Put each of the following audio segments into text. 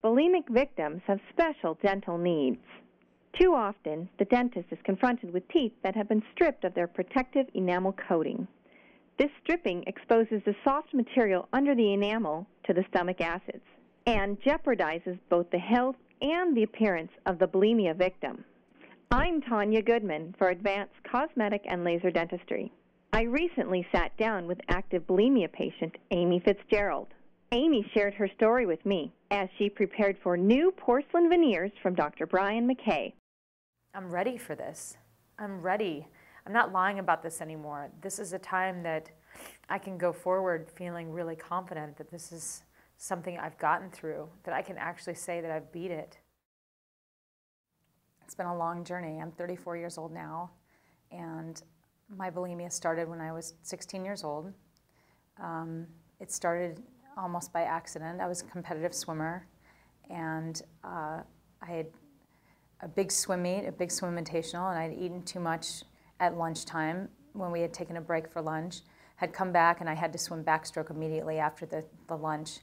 Bulimic victims have special dental needs. Too often, the dentist is confronted with teeth that have been stripped of their protective enamel coating. This stripping exposes the soft material under the enamel to the stomach acids and jeopardizes both the health and the appearance of the bulimia victim. I'm Tanya Goodman for Advanced Cosmetic and Laser Dentistry. I recently sat down with active bulimia patient Amy Fitzgerald. Amy shared her story with me as she prepared for new porcelain veneers from Dr. Brian McKay. I'm ready for this. I'm ready. I'm not lying about this anymore. This is a time that I can go forward feeling really confident that this is something I've gotten through, that I can actually say that I've beat it. It's been a long journey. I'm 34 years old now, and my bulimia started when I was 16 years old. It started almost by accident. I was a competitive swimmer, and I had a big swim meet, a big swim invitational, and I'd eaten too much at lunchtime when we had taken a break for lunch. Had come back, and I had to swim backstroke immediately after the lunch.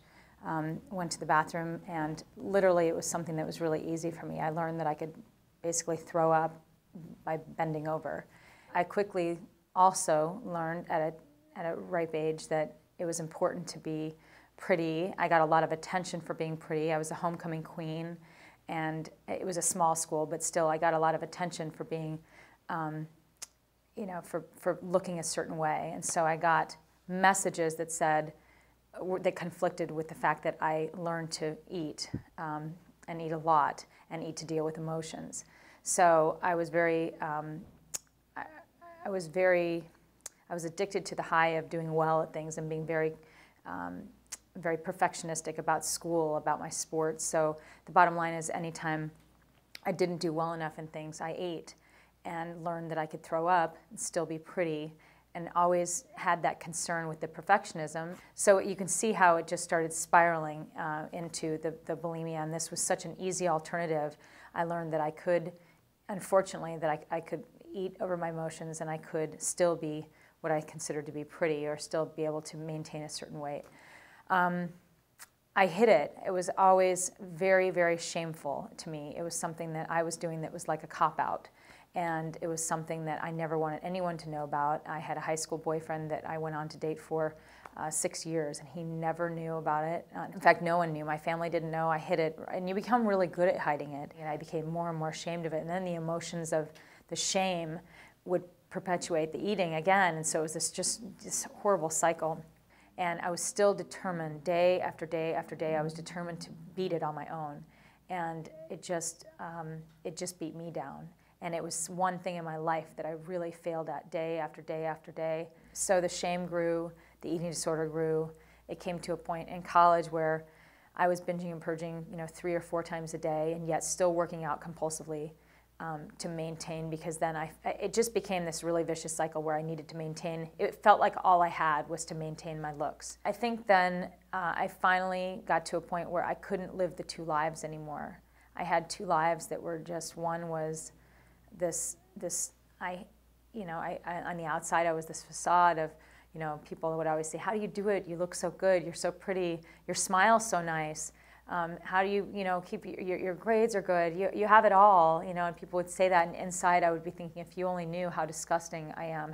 Went to the bathroom, and literally it was something that was really easy for me. I learned that I could basically throw up by bending over. I quickly also learned at a ripe age that it was important to be pretty. I got a lot of attention for being pretty. I was a homecoming queen, and it was a small school, but still I got a lot of attention for being, for looking a certain way. And so I got messages that said, that conflicted with the fact that I learned to eat, and eat a lot, and eat to deal with emotions. So I was I was addicted to the high of doing well at things and being very perfectionistic about school, about my sports. So the bottom line is, anytime I didn't do well enough in things, I ate and learned that I could throw up and still be pretty, and always had that concern with the perfectionism. So you can see how it just started spiraling into the bulimia, and this was such an easy alternative. I learned that I could, unfortunately, that I could eat over my emotions, and I could still be what I considered to be pretty, or still be able to maintain a certain weight. I hid it. It was always very, very shameful to me. It was something that I was doing that was like a cop-out. And it was something that I never wanted anyone to know about. I had a high school boyfriend that I went on to date for 6 years, and he never knew about it. In fact, no one knew. My family didn't know. I hid it, and you become really good at hiding it. And I became more and more ashamed of it. And then the emotions of the shame would perpetuate the eating again. And so it was this horrible cycle. And I was still determined, day after day after day, I was determined to beat it on my own. And it just beat me down. And it was one thing in my life that I really failed at day after day after day. So the shame grew, the eating disorder grew. It came to a point in college where I was binging and purging, 3 or 4 times a day, and yet still working out compulsively to maintain, because then it just became this really vicious cycle where I needed to maintain. It felt like all I had was to maintain my looks. I think then I finally got to a point where I couldn't live the 2 lives anymore. I had 2 lives that were just, one was on the outside I was this facade of, people would always say, how do you do it? You look so good, you're so pretty, your smile's so nice. How do you, keep your grades are good, you have it all, and people would say that, and inside I would be thinking, if you only knew how disgusting I am,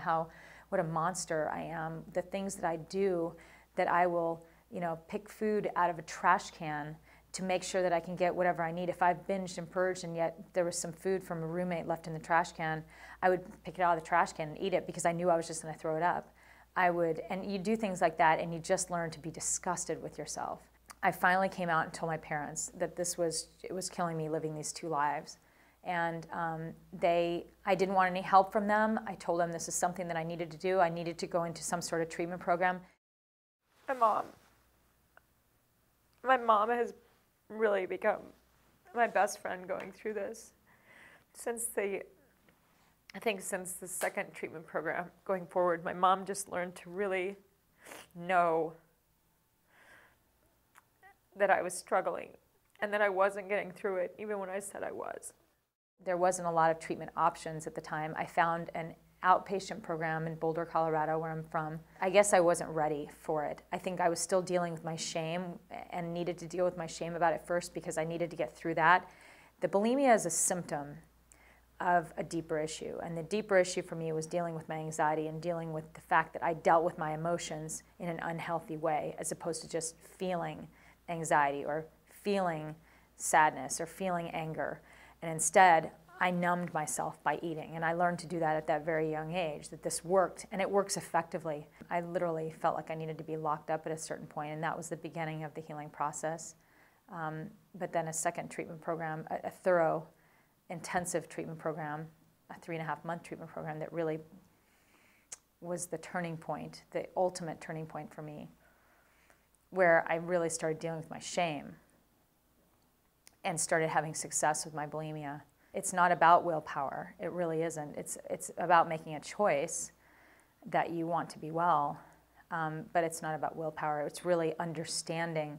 what a monster I am, the things that I do, that I will, pick food out of a trash can to make sure that I can get whatever I need. If I've binged and purged and yet there was some food from a roommate left in the trash can, I would pick it out of the trash can and eat it because I knew I was just going to throw it up. And you do things like that, and you just learn to be disgusted with yourself. I finally came out and told my parents that it was killing me living these 2 lives. And I didn't want any help from them. I told them this is something that I needed to do. I needed to go into some sort of treatment program. My mom has really become my best friend going through this. Since the second treatment program going forward, my mom just learned to really know that I was struggling and that I wasn't getting through it, even when I said I was. There wasn't a lot of treatment options at the time. I found an outpatient program in Boulder, Colorado, where I'm from. I guess I wasn't ready for it. I think I was still dealing with my shame and needed to deal with my shame about it first because I needed to get through that. The bulimia is a symptom of a deeper issue, and the deeper issue for me was dealing with my anxiety and dealing with the fact that I dealt with my emotions in an unhealthy way as opposed to just feeling anxiety or feeling sadness or feeling anger. And instead, I numbed myself by eating, and I learned to do that at that very young age, that this worked, and it works effectively. I literally felt like I needed to be locked up at a certain point, and that was the beginning of the healing process. But then a second treatment program, a thorough, intensive treatment program, a 3.5-month treatment program that really was the turning point, the ultimate turning point for me, where I really started dealing with my shame and started having success with my bulimia. It's not about willpower. It really isn't. It's about making a choice that you want to be well, but it's not about willpower. It's really understanding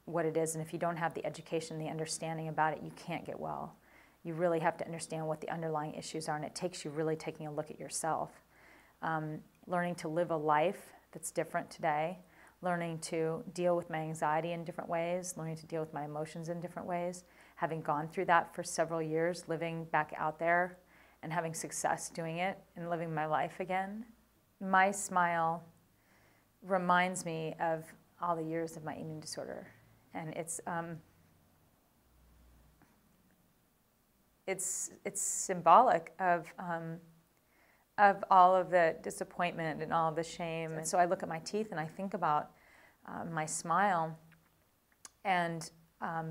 what it is, and if you don't have the education, the understanding about it, you can't get well. You really have to understand what the underlying issues are, and it takes you really taking a look at yourself. Learning to live a life that's different today, learning to deal with my anxiety in different ways, learning to deal with my emotions in different ways, having gone through that for several years, living back out there and having success doing it and living my life again. My smile reminds me of all the years of my eating disorder, and it's symbolic of all of the disappointment and all of the shame. And so I look at my teeth and I think about my smile and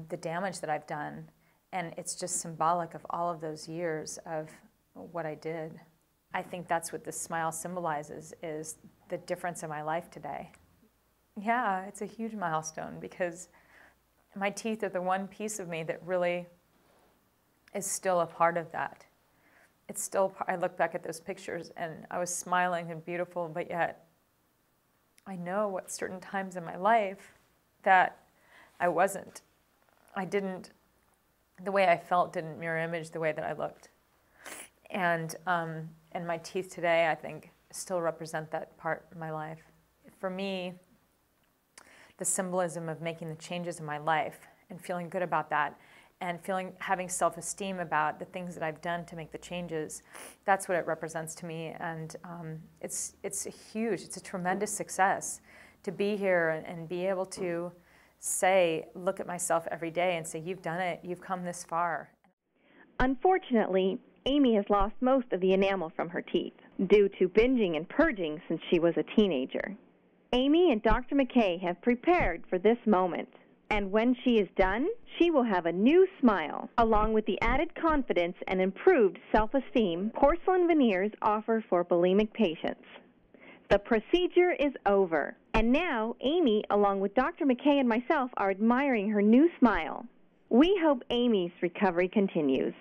the damage that I've done, and it's just symbolic of all of those years of what I did. I think that's what this smile symbolizes, is the difference in my life today. Yeah, it's a huge milestone because my teeth are the one piece of me that really is still a part of that. It's still, I look back at those pictures and I was smiling and beautiful, but yet I know at certain times in my life that I wasn't. The way I felt didn't mirror image the way that I looked. And my teeth today, I think, still represent that part of my life. For me, the symbolism of making the changes in my life and feeling good about that and having self-esteem about the things that I've done to make the changes, that's what it represents to me. And it's a tremendous success to be here and be able to look at myself every day and say, you've done it, you've come this far. Unfortunately, Amy has lost most of the enamel from her teeth due to binging and purging since she was a teenager. Amy and Dr. McKay have prepared for this moment. And when she is done, she will have a new smile, along with the added confidence and improved self-esteem porcelain veneers offer for bulimic patients. The procedure is over, and now Amy, along with Dr. McKay and myself, are admiring her new smile. We hope Amy's recovery continues.